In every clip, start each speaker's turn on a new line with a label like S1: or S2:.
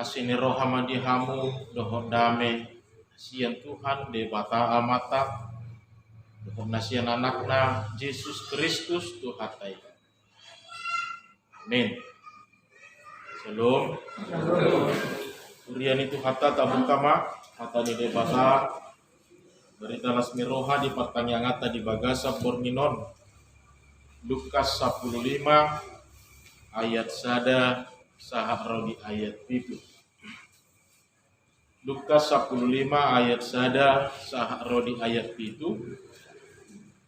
S1: asini rohama dihamu dohon dame sian Tuhan de bata amata dohon nasian anakna Yesus Kristus Tuhatai. Amin. Shalom. Urian itu kata tabukama kata di debata berita lasmi roha di pertanyaan di bagasa borminon Lukas 15 ayat sada sahak rodi ayat itu. Lukas 15 ayat sada sahak rodi ayat itu.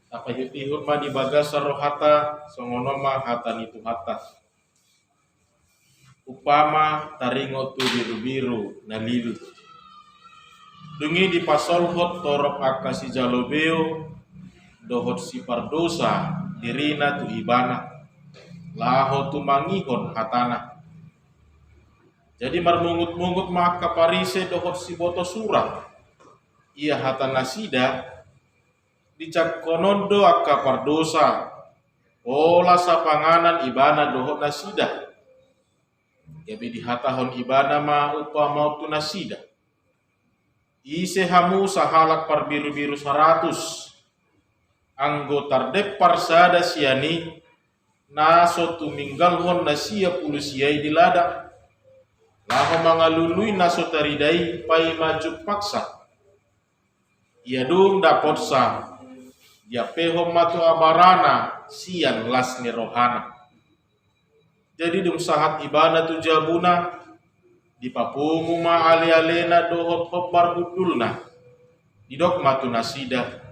S1: Apa ihut ma di bagasa rohata songonoma hatan itu hata. Upama taringo tu biru-biru nalilu. Dungi di pasolhot torop akasi jalobeo dohot si pardosa dirina tu ibana laho tu mangihon hatana. Jadi marmungut-mungut maka parise dohot si boto surah ia hatana sida dicak konondo akka pardosa ola sapanganan ibana dohot nasida. Yabi di hatahon ibana ma upa mau tu nasida. Ise hamu sahalak par biru-biru 100 anggotar depar sada siani naso tuminggal hon nasia pulusiai di ladang laho mangalului naso taridai pai maju paksa ia dung dapot sa dia peho matu abarana sian lasni rohana. Jadi dung sahat ibana tu jabuna di papungu ma ale-alena dohot hobar budulna didok matu nasida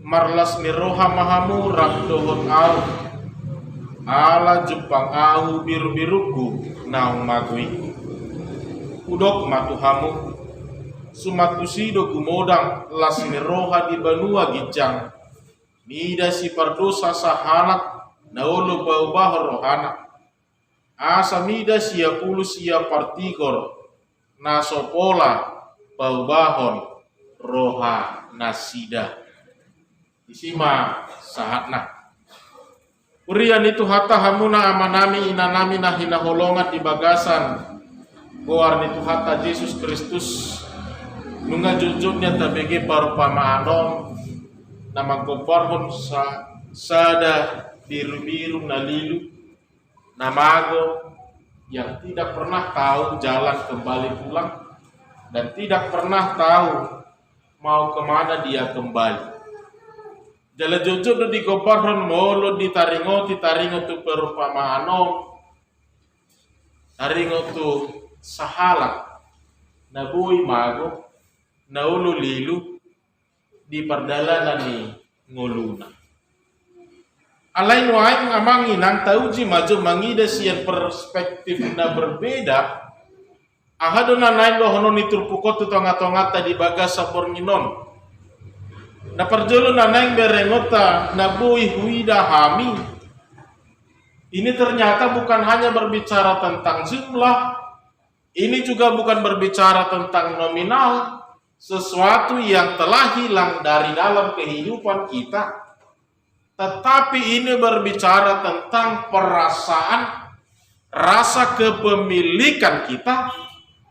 S1: marlas miroha mahamu rak dohot au ala jepang au biru-biruku naung magui udok matu hamu sumatu sido kumodang las miroha di banua gijang nida si pardosa sahalak naulu bau-bau rohana asa mida sia pulu sia partigor nasopola bau-bahon roha nasida. Isima sahatna. Urian itu hatta hamuna amanami inanami nahina holongan di bagasan. Goar itu hatta Yesus Kristus. Nunga jujurnya tabege parupama anom. Nama gobarhon sada biru-biru nalilu. Namago yang tidak pernah tahu jalan kembali pulang. Dan tidak pernah tahu mau kemana dia kembali. Jala jujur di gobarhon molo ditaringo tu perumpamaano taringo tu sahalak nabui mago naulu lilu di perdalanan ni ngoluna alain waing amangi nang tauji maju mangida sian perspektif na berbeda ahadona nain dohono ni turpukot tu tonga-tongata di bagasa pornginon. Na perjolo na naing berengota na bui huida hami. Ini ternyata bukan hanya berbicara tentang jumlah, ini juga bukan berbicara tentang nominal, sesuatu yang telah hilang dari dalam kehidupan kita. Tetapi ini berbicara tentang perasaan, rasa kepemilikan kita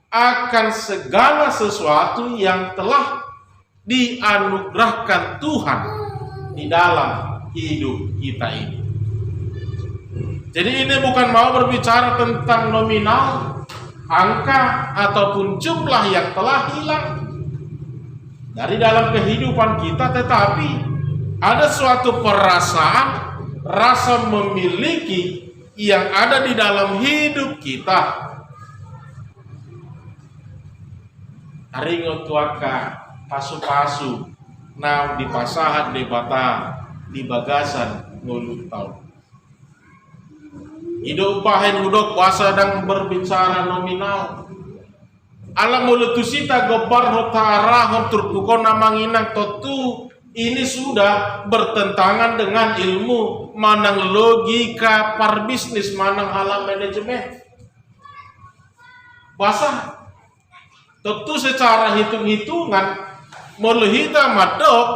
S1: akan segala sesuatu yang telah dianugerahkan Tuhan di dalam hidup kita ini. Jadi ini bukan mau berbicara tentang nominal, angka ataupun jumlah yang telah hilang dari dalam kehidupan kita, tetapi ada suatu perasaan, rasa memiliki yang ada di dalam hidup kita. Haringo tuaka pasu-pasu nah di pasahan di bata di bagasan ngulu tau. Ido upahin udok kuasa dan berbicara nominal. Alam mulutusita gobar hotara turpukon namanginang totu ini sudah bertentangan dengan ilmu manang logika parbisnis manang alam manajemen. Bahasa tentu secara hitung-hitungan molehita madok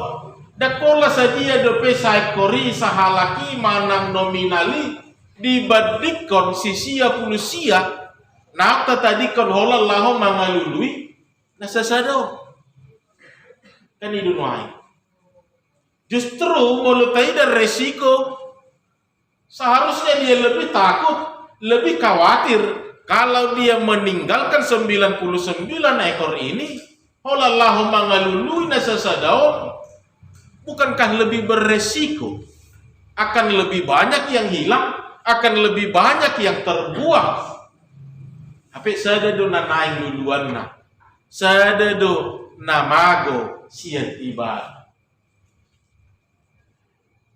S1: dakola sadia dope saikori sahalaki manang nominali dibandingkan sisia pulusia Nakta tadi kon holallahu mangalului nasasado. Kan itu nuai. Justru melutai dan resiko seharusnya dia lebih takut, lebih khawatir kalau dia meninggalkan 99 ekor ini. Holallahu mangalului nasasado. Bukankah lebih beresiko? Akan lebih banyak yang hilang, akan lebih banyak yang terbuang. Tapi sadado na naing duluan na. Sadado na mago siya tiba.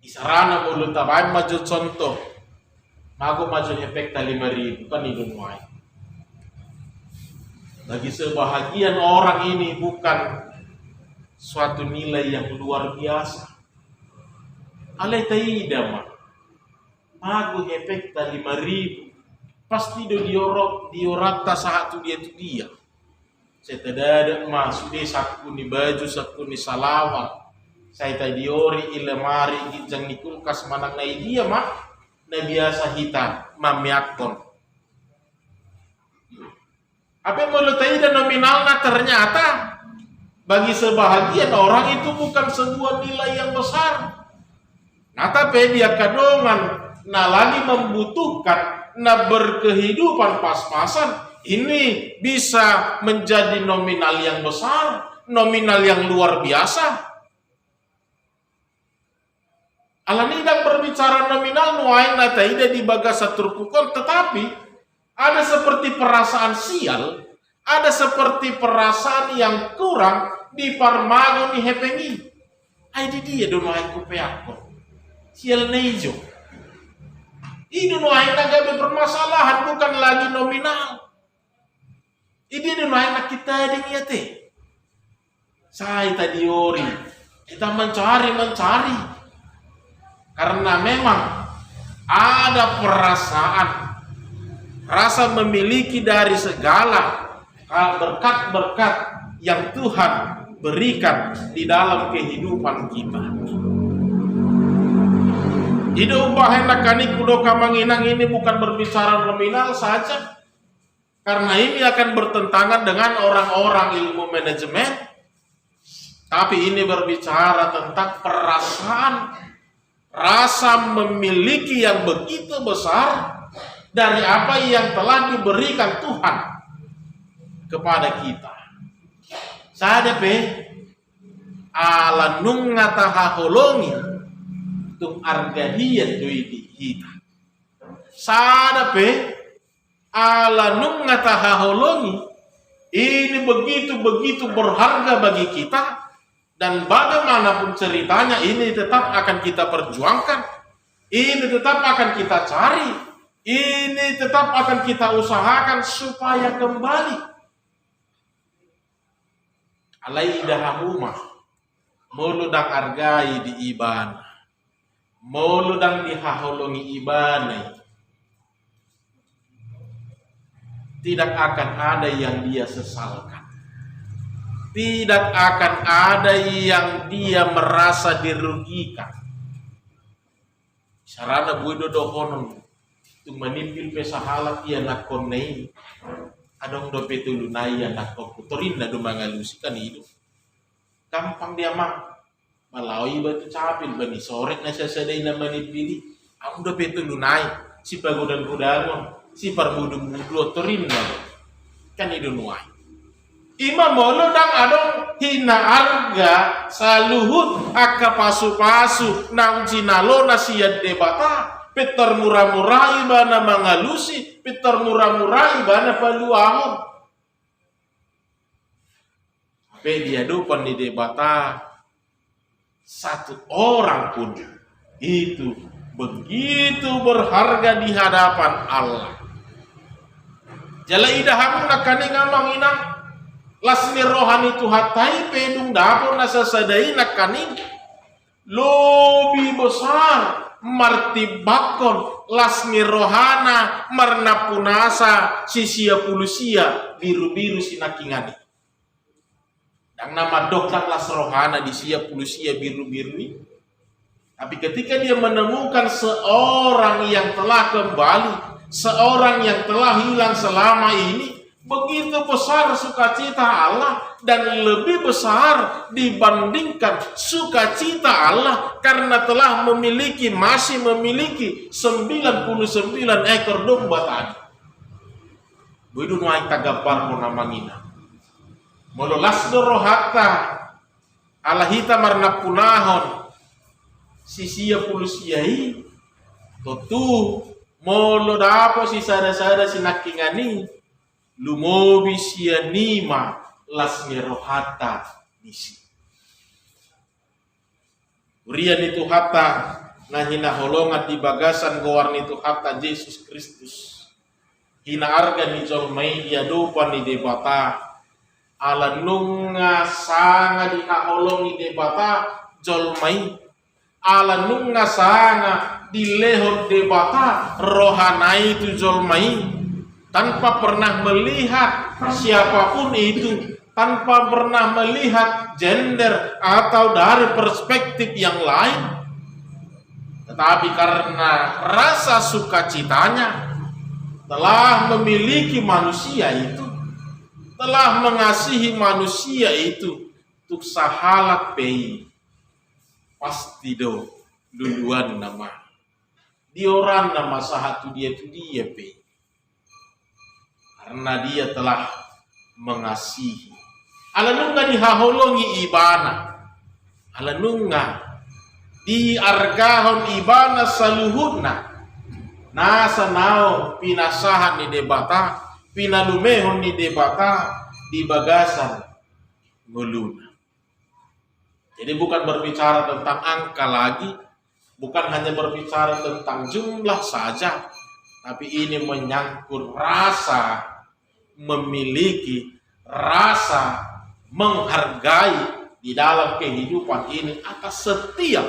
S1: Isarana mulut tabay maju contoh. Mago maju efek 5.000 kan idunway. Bagi sebahagian orang ini bukan suatu nilai yang luar biasa. Alay taida mah. Mago efek 5.000. Pasti do diorata saat dia. Saya tadada mah sudah sakuni baju, sakuni salawat. Saya tadiori ilemari gijang ni kulkas manang na dia mah na biasa hita mamiakon. Apa melutai dan nominalnya ternyata bagi sebahagian orang itu bukan sebuah nilai yang besar. Nah tapi dia kadongan nah lagi membutuhkan nah berkehidupan pas-pasan. Ini bisa menjadi nominal yang besar, nominal yang luar biasa. Alanidang berbicara nominal nuain na taida di bagasa turpukon, tetapi ada seperti perasaan sial, ada seperti perasaan yang kurang di parmago ni hepengi. Ay di dia do nuain kupeakon. Sial nejo. Ini nuain na gabe permasalahan bukan lagi nominal. Ini nuain na kita ding yate. Saya tadi ori, kita mencari. Karena memang ada perasaan, rasa memiliki dari segala berkat-berkat yang Tuhan berikan di dalam kehidupan kita. Hidup bahena kani kudoka manginang ini bukan berbicara nominal saja, karena ini akan bertentangan dengan orang-orang ilmu manajemen, tapi ini berbicara tentang perasaan, rasa memiliki yang begitu besar dari apa yang telah diberikan Tuhan kepada kita. Sadape ala nung ngatahaholongi tung argahiyat duidi kita. Sadape ala nung ngatahaholongi ini begitu berharga bagi kita. Dan bagaimanapun ceritanya ini tetap akan kita perjuangkan. Ini tetap akan kita cari. Ini tetap akan kita usahakan supaya kembali. Alai dahamumah. Muludang argai di ibana. Muludang dihaholongi ibana. Tidak akan ada yang dia sesalkan. Tidak akan ada yang dia merasa dirugikan. Sarana buido dohonon tu manipil pesahalat ia nakonei. Adong do petulunai ya nakokutorin na dumangalusikan hidup. Gampang dia mah. Malawi batu capil bani sorek na sasaday na manipili. Ang do petulunai si pagudan-gudangon si parbudung-budu torin na. Kan idunuai. Ima molo dang adong hina arga saluhut aka pasu-pasu nang jinalo na siya debata peter murah-murah ibana mangalusi peter murah-murah ibana paluahon. Tapi dia dupan di debata satu orang pun itu begitu berharga di hadapan Allah. Jala idahamu nakani ngamang inang lasmi rohani tuhatai pedung dapur nasasadai nakani lebih besar martibakon lasmi rohana marna punasa sisia pulusia biru-biru sinakingani. Yang nama dokter las rohana di sia pulusia biru-biru ini. Tapi ketika dia menemukan seorang yang telah kembali seorang yang telah hilang selama ini, begitu besar sukacita Allah dan lebih besar dibandingkan sukacita Allah karena telah masih memiliki 99 ekor domba tadi. Buidun wae tagapar mo namangina. Mololas do rohata alahita marna punahon sisia pulusiai totu molo dapo si sada-sada sinakingani lumobi sia nima las rohata misi. Urian itu hata ngahina holongan di bagasan gowarni itu hata Yesus Kristus. Hina arga ni jolmai dia dopa ni debata ala nunga sanga di haholongi debata jolmai ala nunga sanga di lehor debata rohanai itu jolmai tanpa pernah melihat siapapun itu, tanpa pernah melihat gender atau dari perspektif yang lain, tetapi karena rasa sukacitanya telah memiliki manusia itu, telah mengasihi manusia itu, tuk sahalak pei pasti do duluan nama dioran nama sahatu dia tu dia pei, karena dia telah mengasihi. Alanunga dihaholongi ibana, alanunga di argahon ibana saluhuna nasa nao pinasahan ni debata, pinalumehon ni debata di bagasan nguluna. Jadi bukan berbicara tentang angka lagi, bukan hanya berbicara tentang jumlah saja, tapi ini menyangkut rasa memiliki, rasa menghargai di dalam kehidupan ini atas setiap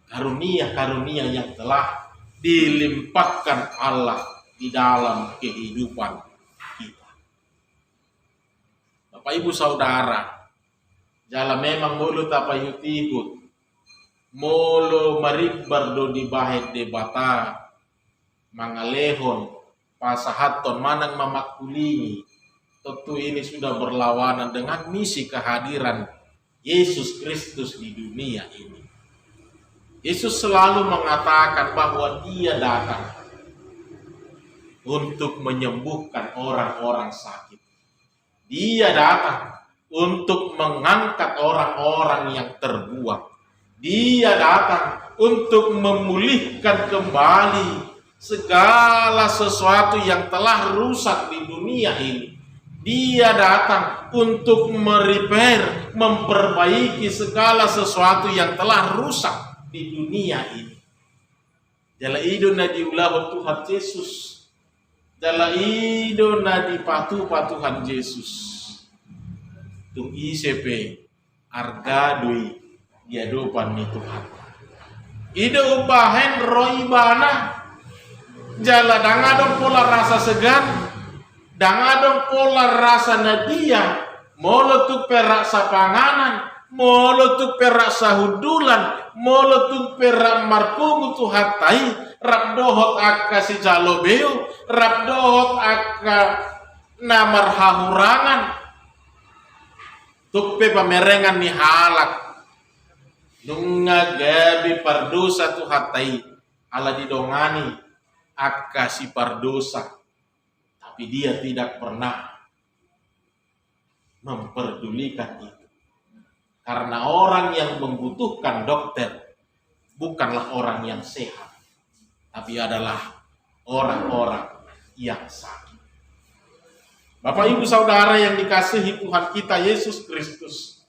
S1: karunia-karunia yang telah dilimpahkan Allah di dalam kehidupan kita. Bapak Ibu Saudara, jala memang mulut apa yutibut, molo maribbar do di bahet debata, mangalehon, pasahaton manang mamakulingi, tentu ini sudah berlawanan dengan misi kehadiran Yesus Kristus di dunia ini. Yesus selalu mengatakan bahwa dia datang untuk menyembuhkan orang-orang sakit. Dia datang untuk mengangkat orang-orang yang terbuang. Dia datang untuk memulihkan kembali segala sesuatu yang telah rusak di dunia ini. Dia datang untuk merepair, memperbaiki segala sesuatu yang telah rusak di dunia ini. Jala ido na diulah Tuhan Yesus. Jala ido na dipatu-patuhan Yesus. Tung ICP argadui diadopan ni Tuhan. Ido ubahen roibana. Jala dangadong pola rasa segan. Dangadong pola rasa nadia. Molo tu perak sapanganan. Molo tu perak sahudulan, molo tu perak marpungu tu hatai, rabdohot akka si jalobeo, rabdohot akka namar hahurangan, tupe pamerengan ni halak, nunga gabi pardosa tu hatai, ala didongani akka si pardosa, tapi dia tidak pernah memperdulikan itu. Karena orang yang membutuhkan dokter bukanlah orang yang sehat, tapi adalah orang-orang yang sakit. Bapak Ibu Saudara yang dikasihi Tuhan kita Yesus Kristus,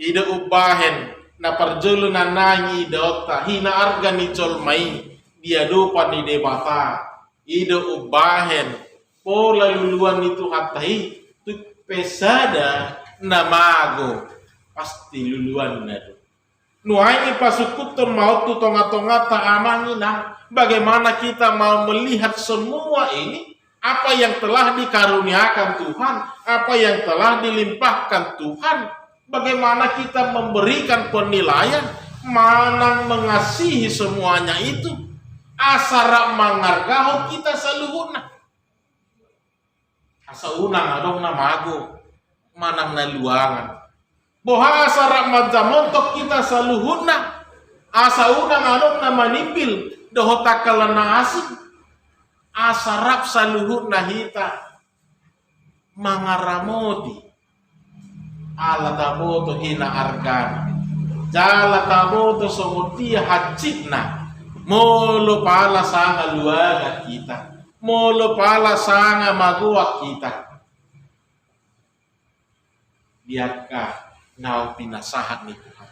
S1: ide ubahen na parjulunan nangi dokta hina arga ni jolmai dia dupa ni debata ide ubahen pola luluan itu hatai tu pesada namago pasti luluan nado. Nuai pasukutun mau tu tonga-tonga taamangina. Bagaimana kita mau melihat semua ini? Apa yang telah dikaruniakan Tuhan, apa yang telah dilimpahkan Tuhan. Bagaimana kita memberikan penilaian, mana mengasihi semuanya itu. asara mangargaho kita saluhuna. Asa unang adong na mago manang naluangan. Boha asara majamontok kita saluhuna. Asa unang adong na manipil dohotakalan na asing. Asarap saluhuna hita mangaramodi. Ala tamoto hina argana. Jala tamoto somutia hacitna. Molo pala sanga luaga kita. Molo pala sanga maguak kita. Biarkah nau pinasahan ni Tuhan.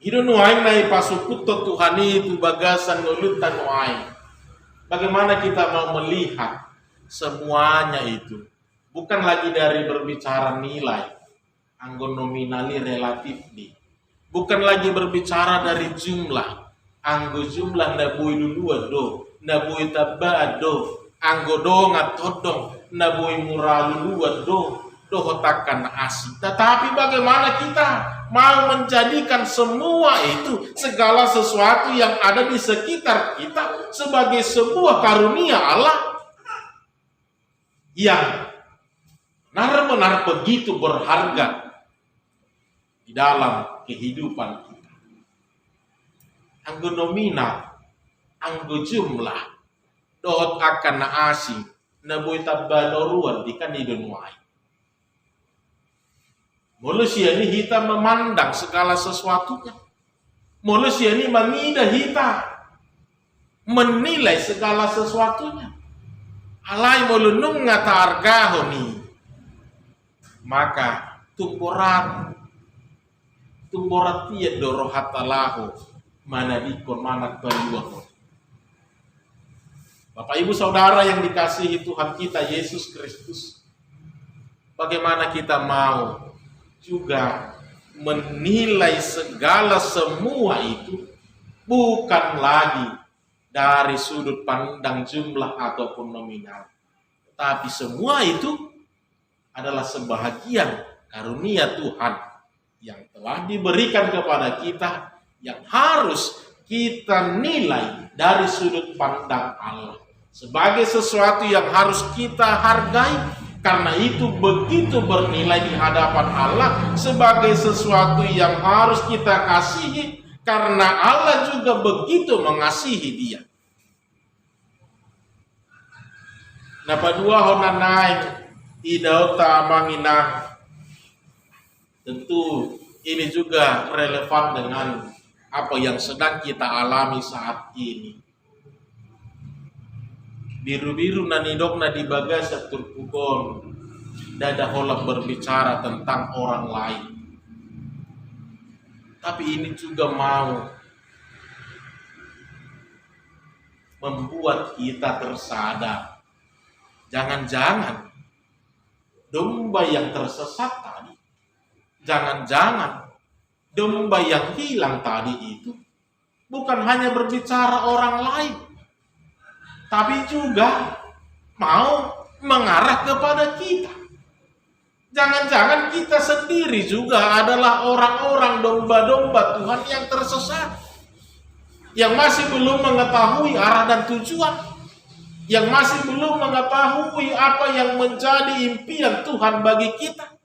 S1: Hidup nuaing na ipasukuto Tuhan itu bagasan ngulutan nuaing. Bagaimana kita mau melihat semuanya itu. Bukan lagi dari berbicara nilai. Anggo nominali relatif di. Bukan lagi berbicara dari jumlah. Anggo jumlah nabui dulu do. Nabui tabba do. Anggo do ngatodong. Nabui murah dulu do. Dohotakan asik. Tetapi bagaimana kita mau menjadikan semua itu, segala sesuatu yang ada di sekitar kita sebagai sebuah karunia Allah yang benar-benar begitu berharga di dalam kehidupan kita. Anggo nominal, anggo jumlah, dohot akan na asing, nabuy tabbadoruan di kanidunuay. Manusia ini kita memandang segala sesuatunya. Manusia ini mengidah kita menilai segala sesuatunya. Alai molunung ngata argaho ni. Maka tumborat tiya dorohatalahu manadikon manak baliwakon. Bapak Ibu Saudara yang dikasihi Tuhan kita Yesus Kristus. Bagaimana kita mau juga menilai segala semua itu bukan lagi dari sudut pandang jumlah ataupun nominal. Tapi semua itu adalah sebahagian karunia Tuhan yang telah diberikan kepada kita yang harus kita nilai dari sudut pandang Allah sebagai sesuatu yang harus kita hargai. Karena itu begitu bernilai di hadapan Allah sebagai sesuatu yang harus kita kasihi. Karena Allah juga begitu mengasihi dia. Napa dua hona naik tidak manginang. Tentu ini juga relevan dengan apa yang sedang kita alami saat ini. Biru-biru nanidokna di bagasa turpukon dada holak berbicara tentang orang lain. Tapi ini juga mau membuat kita tersadar. Jangan-jangan domba yang tersesat tadi, jangan-jangan domba yang hilang tadi itu bukan hanya berbicara orang lain, tapi juga mau mengarah kepada kita. Jangan-jangan kita sendiri juga adalah orang-orang domba-domba Tuhan yang tersesat. Yang masih belum mengetahui arah dan tujuan. Yang masih belum mengetahui apa yang menjadi impian Tuhan bagi kita.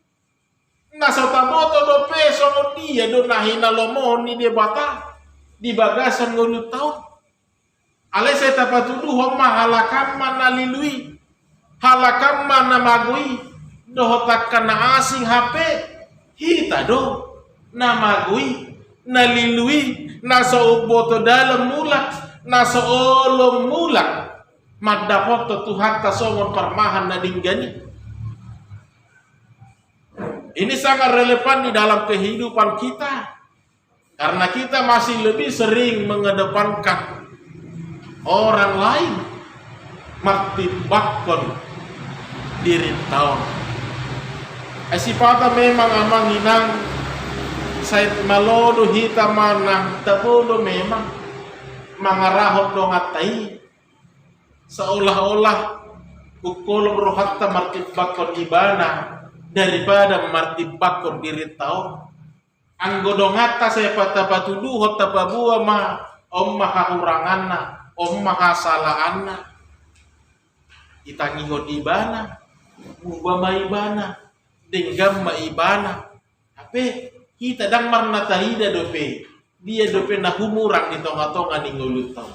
S1: Nasotamoto do peso no dia do nahina lomoni dia bata. Di bagasan ngulu tahun. Alai tapatudu homa halakam mana lilui, halakam mana magui, dohotakan na asing HP, hita do, na magui, na lilui, na sauboto dalam mulak, na saolong mulak, madapoto Tuhan tasomon parmahan na dinggani. Ini sangat relevan di dalam kehidupan kita, karena kita masih lebih sering mengedepankan orang lain martibakon diri tahun. Asipata memang amang inang sait malodo hita manang tabodo memang mangarahot dong atai seolah-olah ukolong rohatta martibakon ibana daripada martibakon diri tahun. Anggodong hatta saya patapatuduhot tapabuah ma om maha huranganna, om maha salahanna. Itangi ibana, muba maibana, denggam maibana. Ape kita dang marna tahida dope, dia dope na humurang di tonga-tonga ni ngulutong.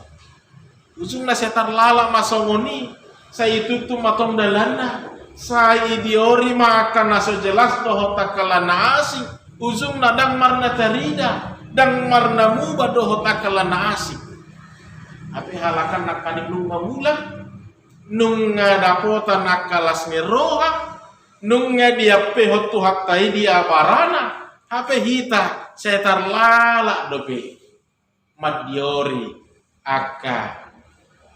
S1: Usung na setar lala masongoni, saya itu matong dalana, saya idiori makan naso jelas doho takalana asing. Usung na dang marna tarida, dang marna muba doho takalana asing. Ape halakan nak kaning nunga mulang, nunga dapota nakalas ni roha, nunga dia pehot tuhatai dia barana, hape hita setar lala dope, madiori aka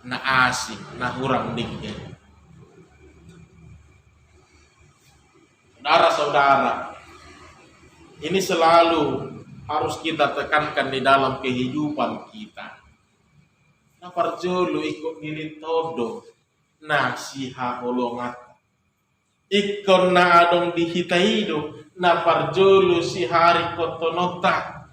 S1: na asing na hurang dingin. Saudara-saudara, ini selalu harus kita tekankan di dalam kehidupan kita. Na parjolo ikut nilin todo na siha holongat. Ikon na adong dihitaido na parjolo si hari kotonota.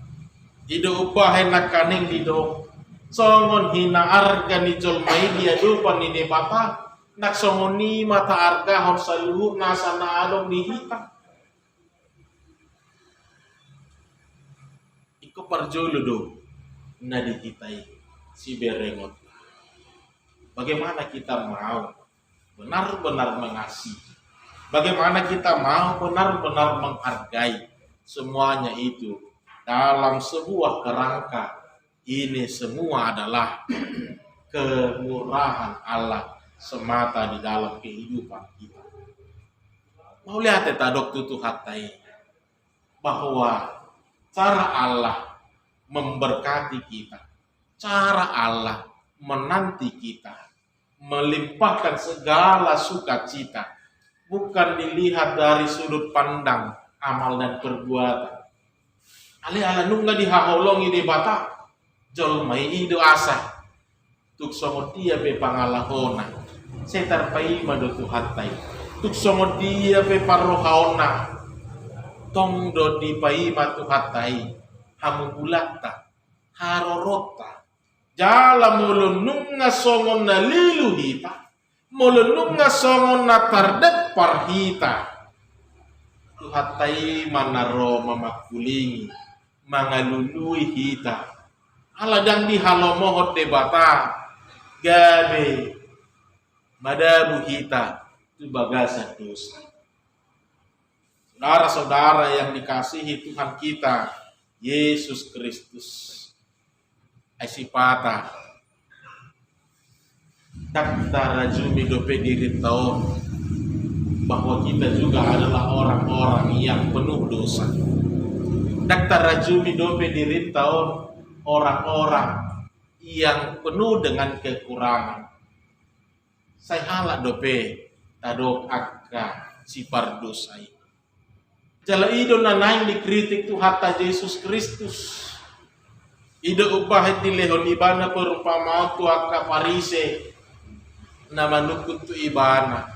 S1: Ido upahe na kaning dido. Songon hina arga ni jolmai dia dupan ni debata. Nak songon ni mata arga hon saluhu nasa na adong dihita. Iko parjolo do na dihitai si berengot. Bagaimana kita mau benar-benar mengasihi, bagaimana kita mau benar-benar menghargai semuanya itu dalam sebuah kerangka. Ini semua adalah kemurahan Allah semata di dalam kehidupan kita. Mau lihat tadok tutu hatai bahwa cara Allah memberkati kita, cara Allah menanti kita, melimpahkan segala sukacita, bukan dilihat dari sudut pandang amal dan perbuatan. Ali-ala nungga dihaholongi di bata, jolmai ido asa, tuk songo dia be pangalahona, setar pai madu tuhatai, tuk songo dia be parrohaona, tong do di pai matu hatai, hamugulata, harorota. Jala mulunung nga songon na liluhita, mulunung nga songon na tardet parhita. Tuhatay manaro mamakulingi, mga luluy hita. Aladang di halomohot debata, gabe, madabu hita, itu bagasa dosa. Saudara-saudara yang dikasihi Tuhan kita, Yesus Kristus. Asipata tak rajumi dope diri tahun bahwa kita juga adalah orang-orang yang penuh dosa. Tak rajumi dope diri tahun orang-orang yang penuh dengan kekurangan. Saya halak dope tadok akka sipar dosai. Jala ido nanaing dikritik Tuhan Yesus Kristus. Ida upah di lehon ibana perumpamaan tuaka parise nama nukut tu ibana.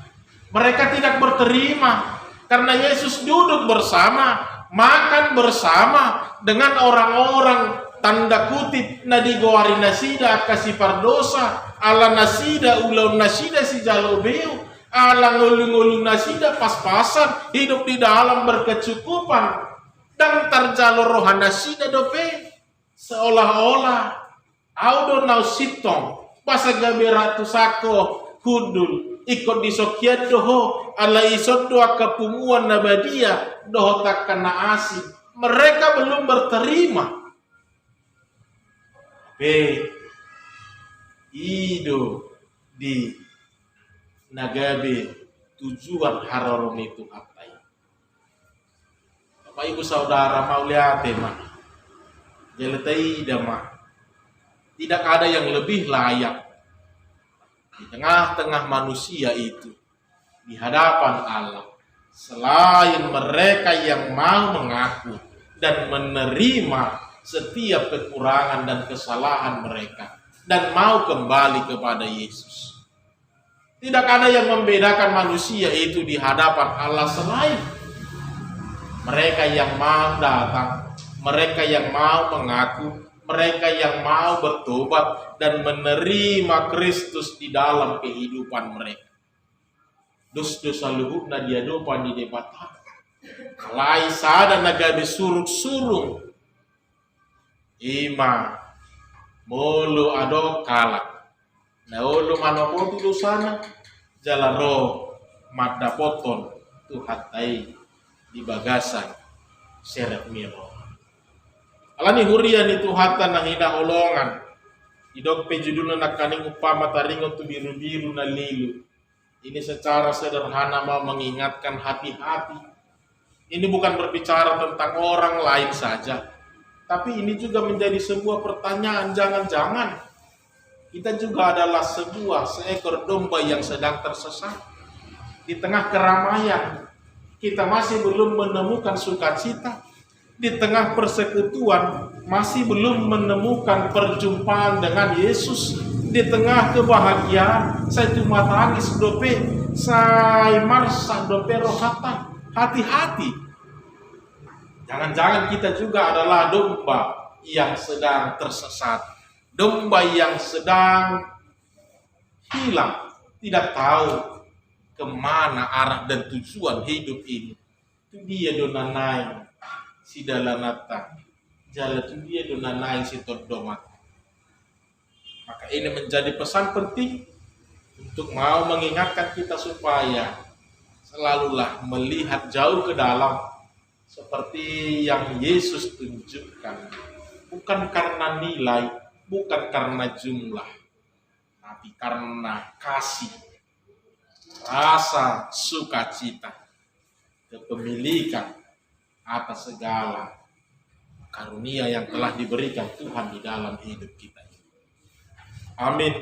S1: Mereka tidak berterima karena Yesus duduk bersama, makan bersama dengan orang-orang tanda kutip nadigowari nasida kasih pardosa ala nasida ulau nasida si jalobeu ala ngulung-ngulung nasida pas-pasan hidup di dalam berkecukupan dan terjalur rohana nasida dope. Seolah-olah audo nau sitong basa gaberatu sako kudul ikut disokian doho ala isot doa kepumuan nabadia doho tak kena asing. Mereka belum berterima. Ido di nagabe tujuan haroron itu apa ya? Bapak ibu saudara mau lihat mah. Jeletai dama. Tidak ada yang lebih layak di tengah-tengah manusia itu di hadapan Allah selain mereka yang mau mengaku dan menerima setiap kekurangan dan kesalahan mereka dan mau kembali kepada Yesus. Tidak ada yang membedakan manusia itu di hadapan Allah selain mereka yang mau datang, mereka yang mau mengaku mereka yang mau bertobat dan menerima Kristus di dalam kehidupan mereka. Dosa luhurna dia dopa di debata. Kalai sada nagabe suruk-surung. Ima mulu ado kalak. Naulu manopo dosana jalan roh madda poton tuhatai di bagasan seret miro. Alani hurian itu hata nahina olongan. Idok pejudulna nakaning upama taringon tu biru-biru na lilu. Ini secara sederhana mau mengingatkan hati-hati. Ini bukan berbicara tentang orang lain saja. Tapi ini juga menjadi sebuah pertanyaan. Jangan-jangan kita juga adalah seekor domba yang sedang tersesat. Di tengah keramaian, kita masih belum menemukan sukacita. Di tengah persekutuan, masih belum menemukan perjumpaan dengan Yesus. Di tengah kebahagiaan, saya cuma tangis dope, saya marsa dope rohatan. Hati-hati. Jangan-jangan kita juga adalah domba yang sedang tersesat. Domba yang sedang hilang. Tidak tahu kemana arah dan tujuan hidup ini. Itu dia donanai si dalanata. Jalan itu dia donanai si todomat. Maka ini menjadi pesan penting untuk mau mengingatkan kita supaya selalulah melihat jauh ke dalam seperti yang Yesus tunjukkan. Bukan karena nilai, bukan karena jumlah, tapi karena kasih, rasa sukacita, kepemilikan atas segala karunia yang telah diberikan Tuhan di dalam hidup kita. Amin.